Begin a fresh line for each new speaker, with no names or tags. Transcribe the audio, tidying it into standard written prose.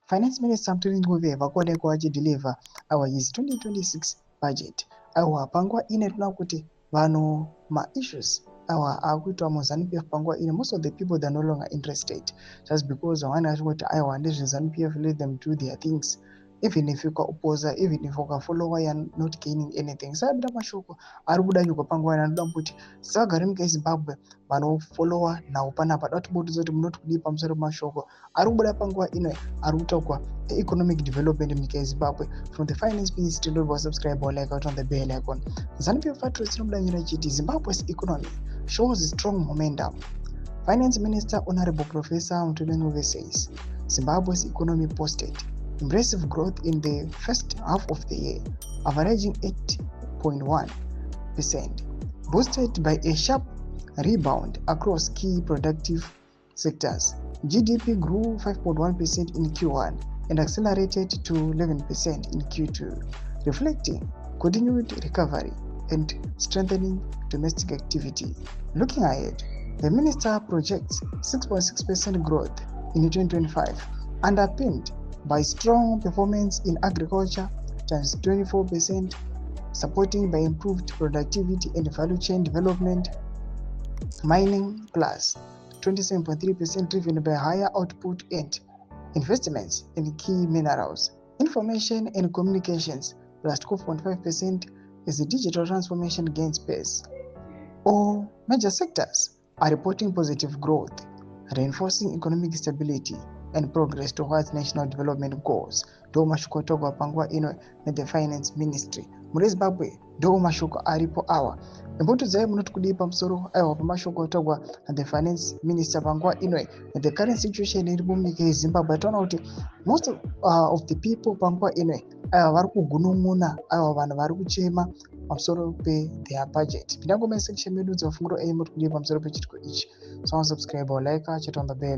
Finance Minister Mtuli Nguve vakuonekwa vachideliver his 2026 budget. Panguva ine tinoona kuti vanhu issues akuitwa muZANU-PF panguva ine, most of the people they're no longer interested, just because vamweni vachingoti ndezveZANU-PF, let them do their things. Even if ukaopposa, even if ukafollowa, you're not gaining anything. Sabida mashoko ari kuda nyuka panguva ine anoda kuti sagare munyika yeZimbabwe vanofollowa nhau panapa dati botiza kuti munoti kudii pamusoro pemashoko ari kubuda panguva ino ari kutaurwa economic development munyika yeZimbabwe from the finance ministry. Don't subscribe or like out on the bell icon. ZANU-PF Patriots inobudanyira chiti Zimbabwe's economy shows strong momentum. Finance Minister Honorable Professor Mtuli Nguve says Zimbabwe's economy posted impressive growth in the first half of the year, averaging 8.1%, boosted by a sharp rebound across key productive sectors. GDP grew 5.1% in Q1 and accelerated to 11% in Q2, reflecting continued recovery and strengthening domestic activity. Looking ahead, the minister projects 6.6% growth in 2025, underpinned by strong performance in agriculture, times 24%, supported by improved productivity and value chain development, mining plus 27.3%, driven by higher output and investments in key minerals, information and communications plus 12.5% as the digital transformation gains pace. All major sectors are reporting positive growth, reinforcing economic stability and progress towards national development goals. Ndo mashoko otogwa panguva ino the finance ministry muri Zimbabwe. Ndo mashoko aripo awa imbuto dzai munoti kudii pamusoro pamashoko otogwa the finance minister panguva ino the current situation iri munyika yeZimbabwe. Taona kuti most of the people panguva ino vari kugunun'una, vanhu vari kuchema pamusoro their budget. Pinda ngoma section medu dzafunguro muri kudii pamusoro pechitiko ichi. So subscribe or like, chat on the bell.